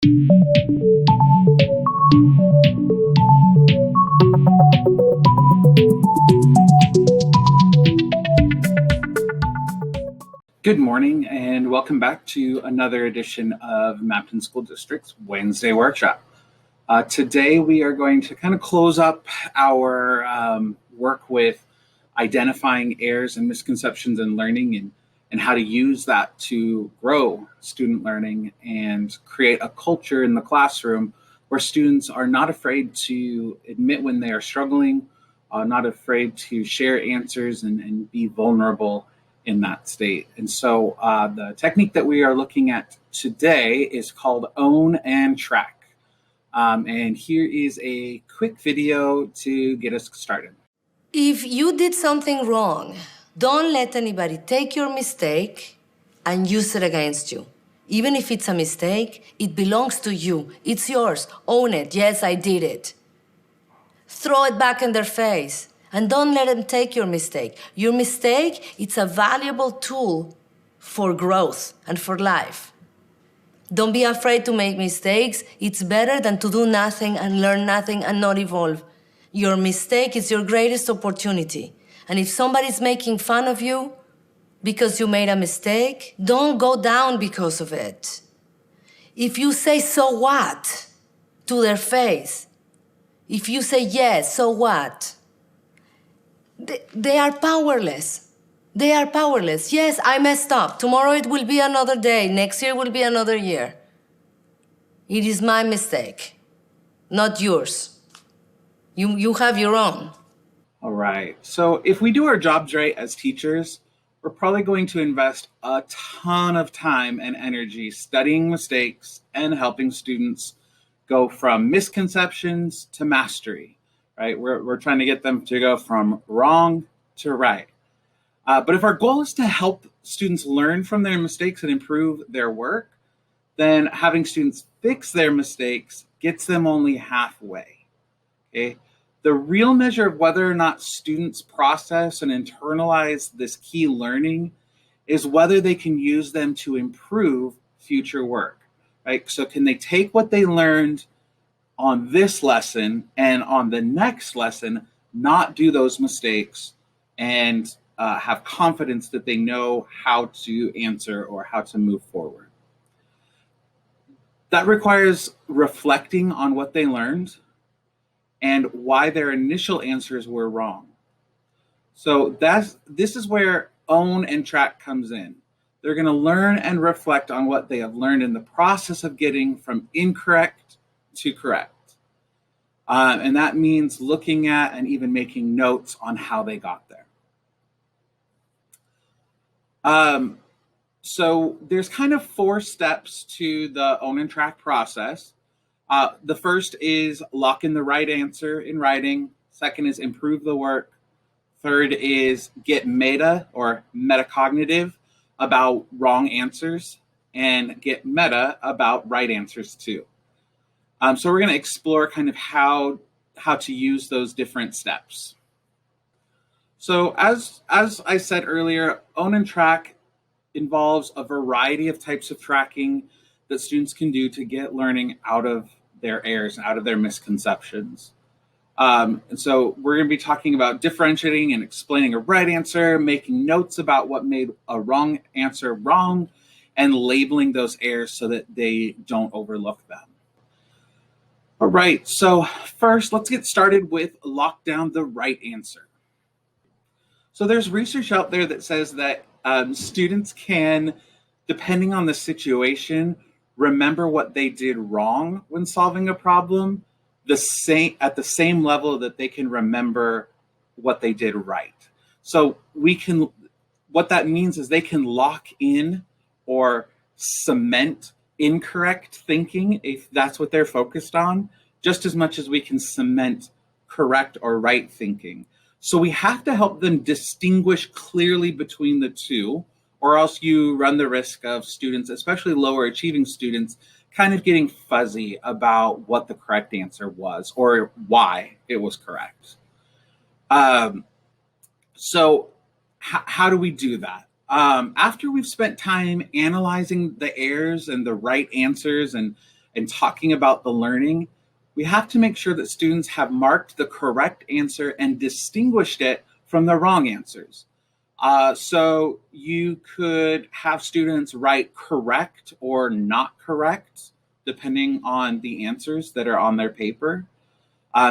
Good morning and welcome back to another edition of Mapton School District's Wednesday Workshop. Today we are going to kind of close up our work with identifying errors and misconceptions in learning and how to use that to grow student learning and create a culture in the classroom where students are not afraid to admit when they are struggling, not afraid to share answers and be vulnerable in that state. And so the technique that we are looking at today is called Own and Track. And here is a quick video to get us started. If you did something wrong, don't let anybody take your mistake and use it against you. Even if it's a mistake, it belongs to you. It's yours. Own it. Yes, I did it. Throw it back in their face. And don't let them take your mistake. Your mistake, it's a valuable tool for growth and for life. Don't be afraid to make mistakes. It's better than to do nothing and learn nothing and not evolve. Your mistake is your greatest opportunity. And if somebody's making fun of you because you made a mistake, don't go down because of it. If you say, "So what?" to their face, if you say, "Yes, so what?" They are powerless. They are powerless. Yes, I messed up. Tomorrow it will be another day. Next year will be another year. It is my mistake, not yours. You have your own. All right. So if we do our jobs right as teachers, we're probably going to invest a ton of time and energy studying mistakes and helping students go from misconceptions to mastery. Right? We're trying to get them to go from wrong to right. But if our goal is to help students learn from their mistakes and improve their work, then having students fix their mistakes gets them only halfway. Okay? The real measure of whether or not students process and internalize this key learning is whether they can use them to improve future work. Right? So can they take what they learned on this lesson and on the next lesson, not do those mistakes and have confidence that they know how to answer or how to move forward. That requires reflecting on what they learned and why their initial answers were wrong. So this is where Own and Track comes in. They're going to learn and reflect on what they have learned in the process of getting from incorrect to correct. And that means looking at and even making notes on how they got there. So there's kind of 4 steps to the Own and Track process. The first is lock in the right answer in writing. Second is improve the work. Third is get metacognitive about wrong answers and get meta about right answers too. So we're going to explore kind of how to use those different steps. So as I said earlier, Own and Track involves a variety of types of tracking that students can do to get learning out of their errors, out of their misconceptions. And so we're going to be talking about differentiating and explaining a right answer, making notes about what made a wrong answer wrong, and labeling those errors so that they don't overlook them. All right, so first, let's get started with lock down the right answer. So there's research out there that says that students can, depending on the situation, remember what they did wrong when solving a problem at the same level that they can remember what they did right. So what that means is they can lock in or cement incorrect thinking, if that's what they're focused on, just as much as we can cement correct or right thinking. So we have to help them distinguish clearly between the two, or else you run the risk of students, especially lower achieving students, kind of getting fuzzy about what the correct answer was or why it was correct. So how do we do that? After we've spent time analyzing the errors and the right answers and and talking about the learning, we have to make sure that students have marked the correct answer and distinguished it from the wrong answers. So you could have students write correct or not correct, depending on the answers that are on their paper.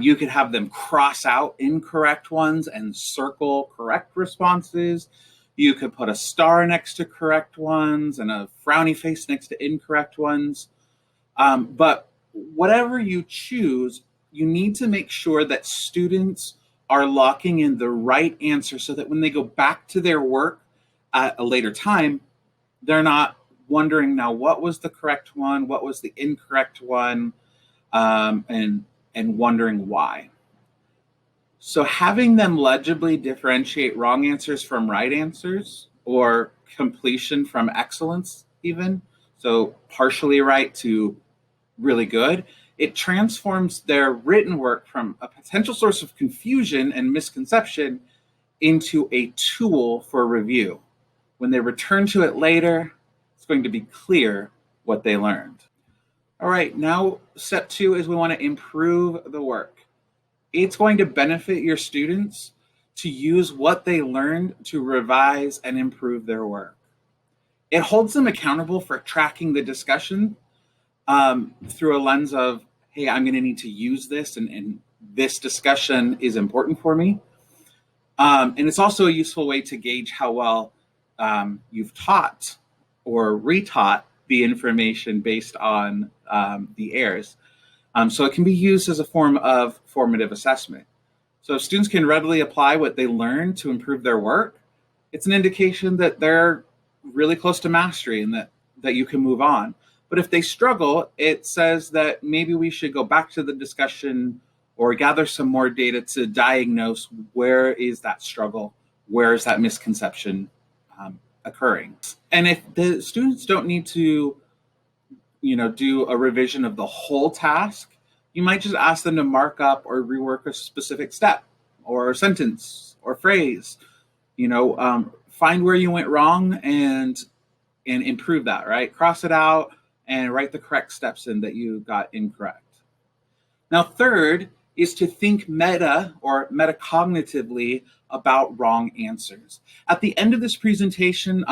You could have them cross out incorrect ones and circle correct responses. You could put a star next to correct ones and a frowny face next to incorrect ones. But whatever you choose, you need to make sure that students are locking in the right answer so that when they go back to their work at a later time, they're not wondering now what was the correct one, what was the incorrect one, and wondering why. So having them legibly differentiate wrong answers from right answers, or completion from excellence even, so partially right to really good, it transforms their written work from a potential source of confusion and misconception into a tool for review. When they return to it later, it's going to be clear what they learned. All right, now step 2 is we want to improve the work. It's going to benefit your students to use what they learned to revise and improve their work. It holds them accountable for tracking the discussion through a lens of, hey, I'm going to need to use this, and this discussion is important for me. And it's also a useful way to gauge how well you've taught or retaught the information based on the errors. So it can be used as a form of formative assessment. So if students can readily apply what they learn to improve their work, it's an indication that they're really close to mastery and that you can move on. But if they struggle, it says that maybe we should go back to the discussion or gather some more data to diagnose where is that struggle, where is that misconception occurring. And if the students don't need to do a revision of the whole task, you might just ask them to mark up or rework a specific step or sentence or phrase. Find where you went wrong and improve that, right? Cross it out and write the correct steps in that you got incorrect. Now, third is to think meta or metacognitively about wrong answers. At the end of this presentation,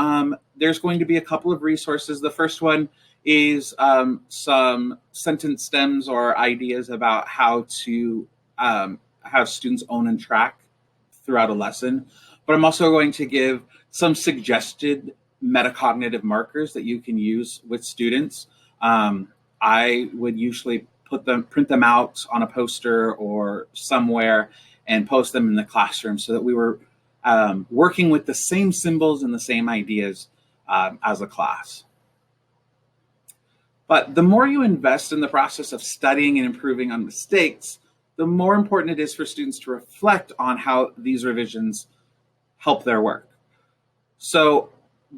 there's going to be a couple of resources. The first one is some sentence stems or ideas about how to have students own and track throughout a lesson. But I'm also going to give some suggested metacognitive markers that you can use with students. I would usually print them out on a poster or somewhere and post them in the classroom so that we were working with the same symbols and the same ideas as a class. But the more you invest in the process of studying and improving on mistakes, the more important it is for students to reflect on how these revisions help their work. So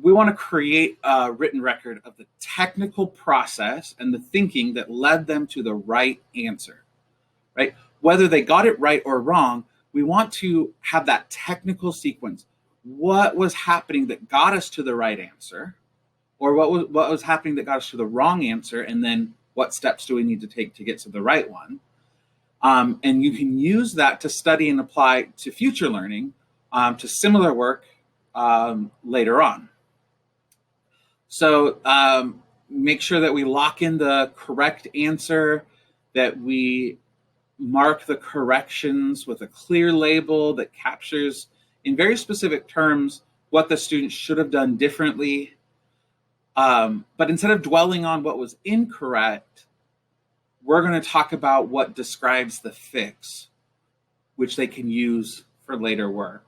we want to create a written record of the technical process and the thinking that led them to the right answer, right? Whether they got it right or wrong, we want to have that technical sequence. What was happening that got us to the right answer? Or what was happening that got us to the wrong answer? And then what steps do we need to take to get to the right one? And you can use that to study and apply to future learning, to similar work later on. So make sure that we lock in the correct answer, that we mark the corrections with a clear label that captures in very specific terms what the student should have done differently. But instead of dwelling on what was incorrect, we're going to talk about what describes the fix, which they can use for later work.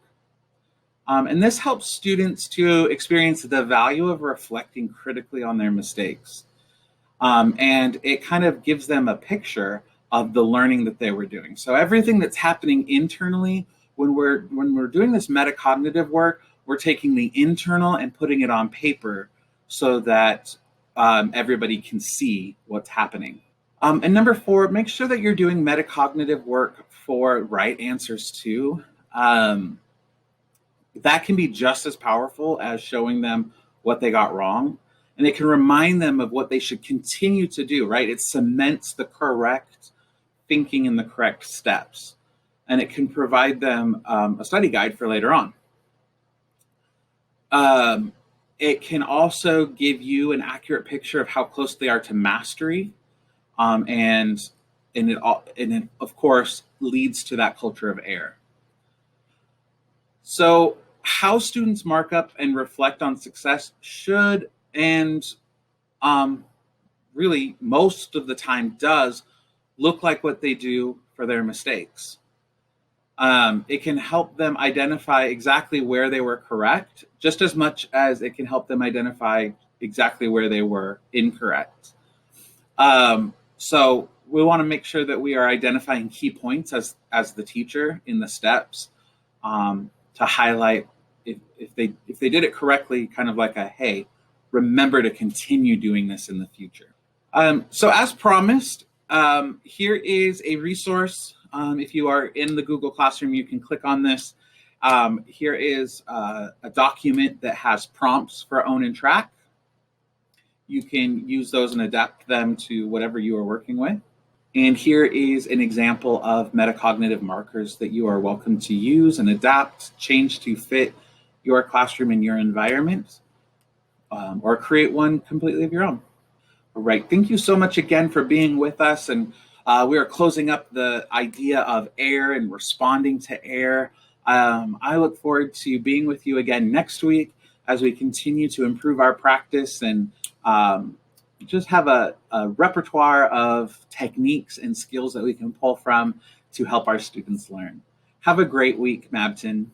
And this helps students to experience the value of reflecting critically on their mistakes. And it kind of gives them a picture of the learning that they were doing. So everything that's happening internally, when we're doing this metacognitive work, we're taking the internal and putting it on paper so that everybody can see what's happening. And number 4, make sure that you're doing metacognitive work for right answers too. That can be just as powerful as showing them what they got wrong. And it can remind them of what they should continue to do, right? It cements the correct thinking and the correct steps. And it can provide them a study guide for later on. It can also give you an accurate picture of how close they are to mastery. And it, of course, leads to that culture of error. So how students mark up and reflect on success should, and really most of the time does, look like what they do for their mistakes. It can help them identify exactly where they were correct, just as much as it can help them identify exactly where they were incorrect. So we want to make sure that we are identifying key points as the teacher in the steps, to highlight if they did it correctly, kind of like a, hey, remember to continue doing this in the future. So as promised, here is a resource. If you are in the Google Classroom, you can click on this. Here is a document that has prompts for own and track. You can use those and adapt them to whatever you are working with. And here is an example of metacognitive markers that you are welcome to use and adapt, change to fit your classroom and your environment, or create one completely of your own. All right, thank you so much again for being with us. And we are closing up the idea of error and responding to error. I look forward to being with you again next week as we continue to improve our practice and just have a repertoire of techniques and skills that we can pull from to help our students learn. Have a great week, Mabton.